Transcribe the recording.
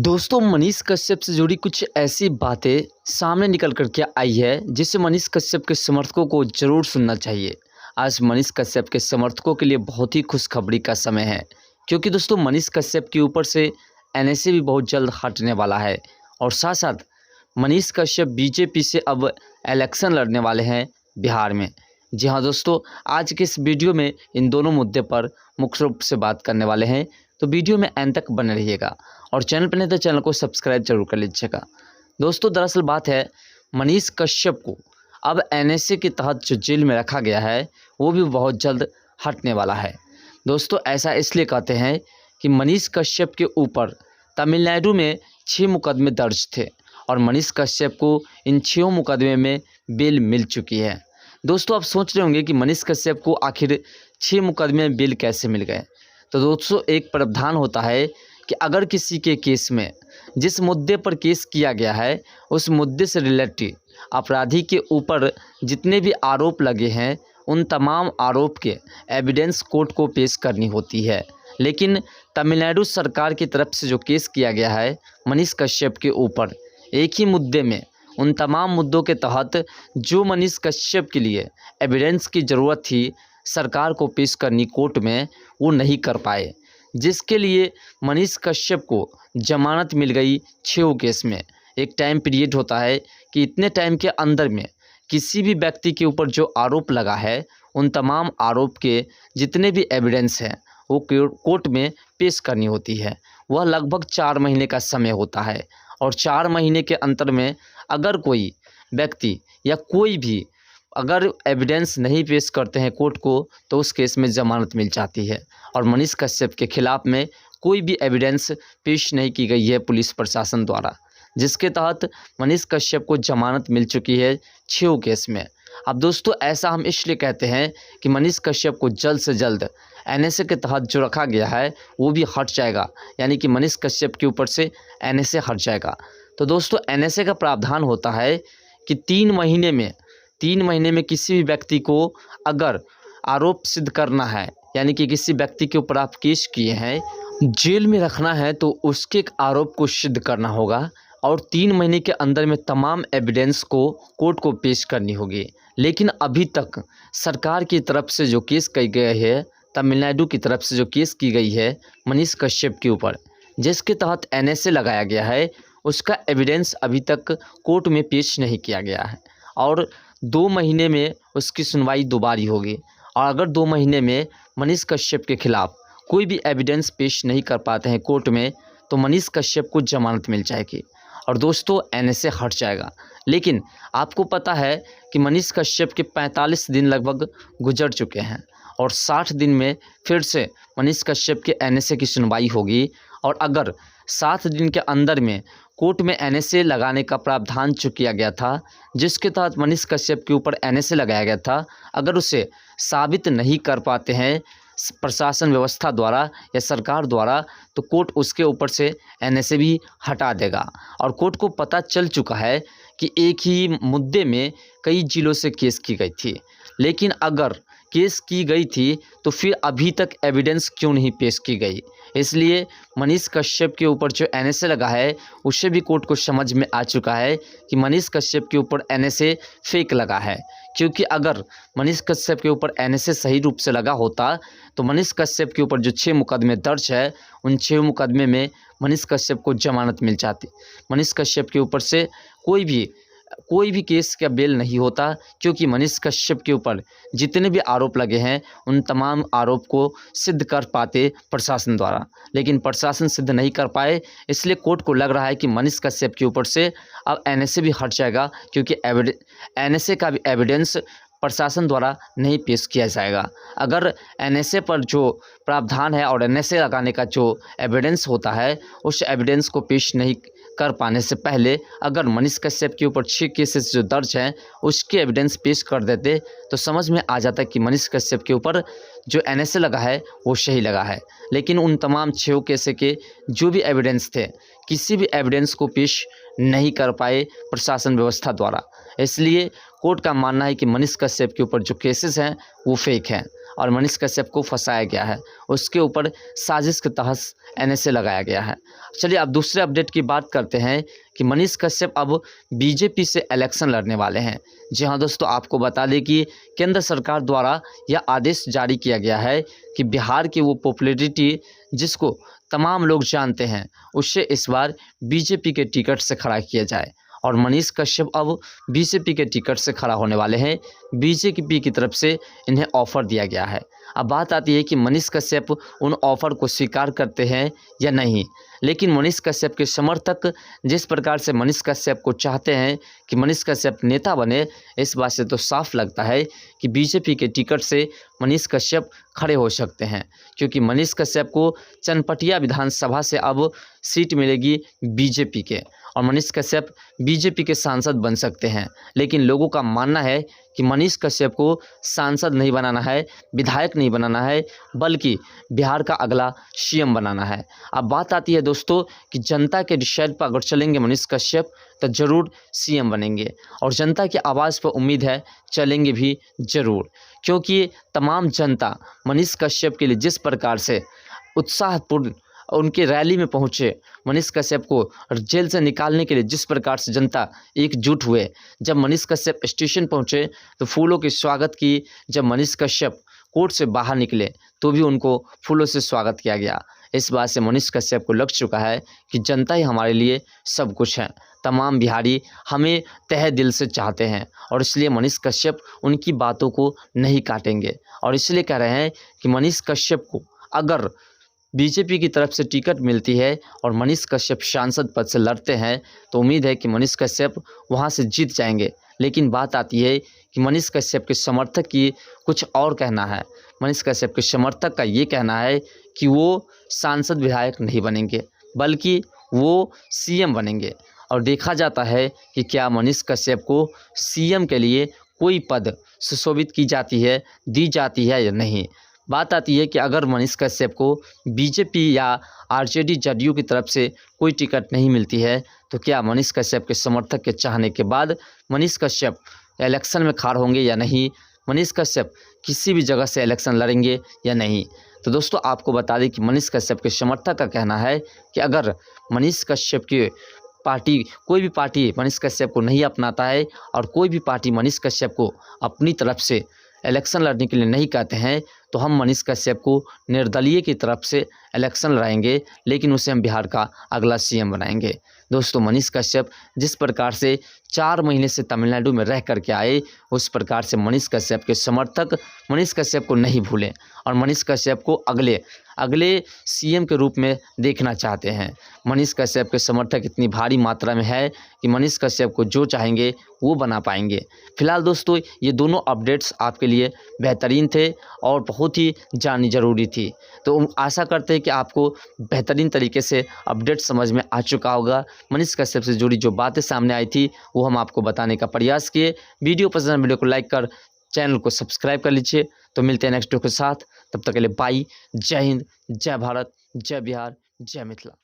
दोस्तों मनीष कश्यप से जुड़ी कुछ ऐसी बातें सामने निकल कर के आई है जिससे मनीष कश्यप के समर्थकों को ज़रूर सुनना चाहिए। आज मनीष कश्यप के समर्थकों के लिए बहुत ही खुशखबरी का समय है, क्योंकि दोस्तों मनीष कश्यप के ऊपर से एनएसए भी बहुत जल्द हटने वाला है और साथ साथ मनीष कश्यप बीजेपी से अब इलेक्शन लड़ने वाले हैं बिहार में। जी हाँ दोस्तों, आज के इस वीडियो में इन दोनों मुद्दे पर मुख्य रूप से बात करने वाले हैं, तो वीडियो में एंड तक बने रहिएगा और चैनल पर नहीं तो चैनल को सब्सक्राइब जरूर कर लीजिएगा। दोस्तों दरअसल बात है, मनीष कश्यप को अब एनएसए के तहत जो जेल में रखा गया है वो भी बहुत जल्द हटने वाला है। दोस्तों ऐसा इसलिए कहते हैं कि मनीष कश्यप के ऊपर तमिलनाडु में 6 मुकदमे दर्ज थे और मनीष कश्यप को इन 6 मुकदमे में बेल मिल चुकी है। दोस्तों आप सोच रहे होंगे कि मनीष कश्यप को आखिर 6 मुकदमे में बेल कैसे मिल गए। तो दोस्तों एक प्रावधान होता है कि अगर किसी के केस में जिस मुद्दे पर केस किया गया है उस मुद्दे से रिलेटेड अपराधी के ऊपर जितने भी आरोप लगे हैं उन तमाम आरोप के एविडेंस कोर्ट को पेश करनी होती है। लेकिन तमिलनाडु सरकार की तरफ से जो केस किया गया है मनीष कश्यप के ऊपर, एक ही मुद्दे में उन तमाम मुद्दों के तहत जो मनीष कश्यप के लिए एविडेंस की ज़रूरत थी सरकार को पेश करनी कोर्ट में, वो नहीं कर पाए, जिसके लिए मनीष कश्यप को जमानत मिल गई 6 केस में। एक टाइम पीरियड होता है कि इतने टाइम के अंदर में किसी भी व्यक्ति के ऊपर जो आरोप लगा है उन तमाम आरोप के जितने भी एविडेंस हैं वो कोर्ट में पेश करनी होती है। वह लगभग 4 महीने का समय होता है और 4 महीने के अंतर में अगर कोई व्यक्ति या कोई भी अगर एविडेंस नहीं पेश करते हैं कोर्ट को तो उस केस में ज़मानत मिल जाती है। और मनीष कश्यप के खिलाफ़ में कोई भी एविडेंस पेश नहीं की गई है पुलिस प्रशासन द्वारा, जिसके तहत मनीष कश्यप को ज़मानत मिल चुकी है 6 केस में। अब दोस्तों ऐसा हम इसलिए कहते हैं कि मनीष कश्यप को जल्द से जल्द एनएसए के तहत जो रखा गया है वो भी हट जाएगा, यानी कि मनीष कश्यप के ऊपर से एनएसए हट जाएगा। तो दोस्तों एनएसए का प्रावधान होता है कि 3 महीने में किसी भी व्यक्ति को अगर आरोप सिद्ध करना है, यानी कि किसी व्यक्ति के ऊपर आप केस किए हैं, जेल में रखना है तो उसके आरोप को सिद्ध करना होगा और 3 महीने के अंदर में तमाम एविडेंस को कोर्ट को पेश करनी होगी। लेकिन अभी तक सरकार की तरफ से जो केस की गई है, तमिलनाडु की तरफ से जो केस की गई है मनीष कश्यप के ऊपर, जिसके तहत एनएसए लगाया गया है, उसका एविडेंस अभी तक कोर्ट में पेश नहीं किया गया है और 2 महीने में उसकी सुनवाई दोबारा होगी। और अगर 2 महीने में मनीष कश्यप के खिलाफ़ कोई भी एविडेंस पेश नहीं कर पाते हैं कोर्ट में तो मनीष कश्यप को जमानत मिल जाएगी और दोस्तों एनएसए हट जाएगा। लेकिन आपको पता है कि मनीष कश्यप के 45 दिन लगभग गुजर चुके हैं और 60 दिन में फिर से मनीष कश्यप के एनएसए की सुनवाई होगी। और अगर 7 दिन के अंदर में कोर्ट में एनएसए लगाने का प्रावधान जो किया गया था, जिसके तहत मनीष कश्यप के ऊपर एनएसए लगाया गया था, अगर उसे साबित नहीं कर पाते हैं प्रशासन व्यवस्था द्वारा या सरकार द्वारा तो कोर्ट उसके ऊपर से एनएसए भी हटा देगा। और कोर्ट को पता चल चुका है कि एक ही मुद्दे में कई जिलों से केस की गई थी, लेकिन अगर केस की गई थी तो फिर अभी तक एविडेंस क्यों नहीं पेश की गई। इसलिए मनीष कश्यप के ऊपर जो एनएसए लगा है उससे भी कोर्ट को समझ में आ चुका है कि मनीष कश्यप के ऊपर एनएसए फेक लगा है। क्योंकि अगर मनीष कश्यप के ऊपर एनएसए सही रूप से लगा होता तो मनीष कश्यप के ऊपर जो 6 मुकदमे दर्ज है उन 6 मुकदमे में मनीष कश्यप को जमानत मिल जाती। मनीष कश्यप के ऊपर से कोई भी केस का बेल नहीं होता, क्योंकि मनीष कश्यप के ऊपर जितने भी आरोप लगे हैं उन तमाम आरोप को सिद्ध कर पाते प्रशासन द्वारा, लेकिन प्रशासन सिद्ध नहीं कर पाए। इसलिए कोर्ट को लग रहा है कि मनीष कश्यप के ऊपर से अब एनएसए भी हट जाएगा, क्योंकि एनएसए का भी एविडेंस प्रशासन द्वारा नहीं पेश किया जाएगा। अगर एनएसए पर जो प्रावधान है और एनएसए लगाने का जो एविडेंस होता है उस एविडेंस को पेश नहीं कर पाने से पहले अगर मनीष कश्यप के ऊपर 6 केसेस जो दर्ज हैं उसके एविडेंस पेश कर देते तो समझ में आ जाता कि मनीष कश्यप के ऊपर जो एनएसए लगा है वो सही लगा है। लेकिन उन तमाम 6 केस के जो भी एविडेंस थे किसी भी एविडेंस को पेश नहीं कर पाए प्रशासन व्यवस्था द्वारा। इसलिए कोर्ट का मानना है कि मनीष कश्यप के ऊपर जो केसेस हैं वो फेक हैं और मनीष कश्यप को फंसाया गया है, उसके ऊपर साजिश के तहत एनएसए लगाया गया है। चलिए अब दूसरे अपडेट की बात करते हैं कि मनीष कश्यप अब बीजेपी से इलेक्शन लड़ने वाले हैं। जी हाँ दोस्तों, आपको बता दें कि केंद्र सरकार द्वारा यह आदेश जारी किया गया है कि बिहार की वो पॉपुलैरिटी जिसको तमाम लोग जानते हैं, उससे इस बार बीजेपी के टिकट से खड़ा किया जाए और मनीष कश्यप अब बीजेपी के टिकट से खड़ा होने वाले हैं। बीजेपी की तरफ से इन्हें ऑफ़र दिया गया है। अब बात आती है कि मनीष कश्यप उन ऑफ़र को स्वीकार करते हैं या नहीं। लेकिन मनीष कश्यप के समर्थक जिस प्रकार से मनीष कश्यप को चाहते हैं कि मनीष कश्यप नेता बने, इस बात से तो साफ लगता है कि बीजेपी के टिकट से मनीष कश्यप खड़े हो सकते हैं, क्योंकि मनीष कश्यप को चनपटिया विधानसभा से अब सीट मिलेगी बीजेपी के और मनीष कश्यप बीजेपी के सांसद बन सकते हैं। लेकिन लोगों का मानना है कि मनीष कश्यप को सांसद नहीं बनाना है, विधायक नहीं बनाना है, बल्कि बिहार का अगला सीएम बनाना है। अब बात आती है दोस्तों कि जनता के डिसाइड पर अगर चलेंगे मनीष कश्यप तो ज़रूर सीएम बनेंगे और जनता की आवाज़ पर उम्मीद है चलेंगे भी ज़रूर, क्योंकि तमाम जनता मनीष कश्यप के लिए जिस प्रकार से उत्साहपूर्ण उनके रैली में पहुंचे, मनीष कश्यप को जेल से निकालने के लिए जिस प्रकार से जनता एकजुट हुए, जब मनीष कश्यप स्टेशन पहुंचे तो फूलों की स्वागत की, जब मनीष कश्यप कोर्ट से बाहर निकले तो भी उनको फूलों से स्वागत किया गया। इस बात से मनीष कश्यप को लग चुका है कि जनता ही हमारे लिए सब कुछ है, तमाम बिहारी हमें तहे दिल से चाहते हैं और इसलिए मनीष कश्यप उनकी बातों को नहीं काटेंगे और इसलिए कह रहे हैं कि मनीष कश्यप को अगर बीजेपी की तरफ से टिकट मिलती है और मनीष कश्यप सांसद पद से लड़ते हैं तो उम्मीद है कि मनीष कश्यप वहां से जीत जाएंगे। लेकिन बात आती है कि मनीष कश्यप के समर्थक की कुछ और कहना है। मनीष कश्यप के समर्थक का ये कहना है कि वो सांसद विधायक नहीं बनेंगे, बल्कि वो सीएम बनेंगे और देखा जाता है कि क्या मनीष कश्यप को सीएम के लिए कोई पद सुशोभित की जाती है, दी जाती है या नहीं। बात आती है कि अगर मनीष कश्यप को बीजेपी या आरजेडी जदयू की तरफ से कोई टिकट नहीं मिलती है तो क्या मनीष कश्यप के समर्थक के चाहने के बाद मनीष कश्यप इलेक्शन में खड़ा होंगे या नहीं, मनीष कश्यप किसी भी जगह से इलेक्शन लड़ेंगे या नहीं। तो दोस्तों आपको बता दें कि मनीष कश्यप के समर्थक का कहना है कि अगर मनीष कश्यप की पार्टी कोई भी पार्टी मनीष कश्यप को नहीं अपनाता है और कोई भी पार्टी मनीष कश्यप को अपनी तरफ से इलेक्शन लड़ने के लिए नहीं कहते हैं तो हम मनीष कश्यप को निर्दलीय की तरफ से इलेक्शन लड़ाएंगे, लेकिन उसे हम बिहार का अगला सीएम बनाएंगे। दोस्तों मनीष कश्यप जिस प्रकार से 4 महीने से तमिलनाडु में रह करके आए, उस प्रकार से मनीष कश्यप के समर्थक मनीष कश्यप को नहीं भूलें और मनीष कश्यप को अगले सीएम के रूप में देखना चाहते हैं। मनीष कश्यप के समर्थक इतनी भारी मात्रा में है कि मनीष कश्यप को जो चाहेंगे वो बना पाएंगे। फिलहाल दोस्तों ये दोनों अपडेट्स आपके लिए बेहतरीन थे और बहुत ही जाननी ज़रूरी थी। तो आशा करते हैं कि आपको बेहतरीन तरीके से अपडेट समझ में आ चुका होगा। मनीष कश्यप से जुड़ी जो बातें सामने आई थी वो हम आपको बताने का प्रयास किए। वीडियो पसंद है, वीडियो को लाइक कर चैनल को सब्सक्राइब कर लीजिए। तो मिलते हैं नेक्स्ट वीडियो के साथ, तब तक के लिए बाय। जय हिंद, जय भारत, जय बिहार, जय मिथिला।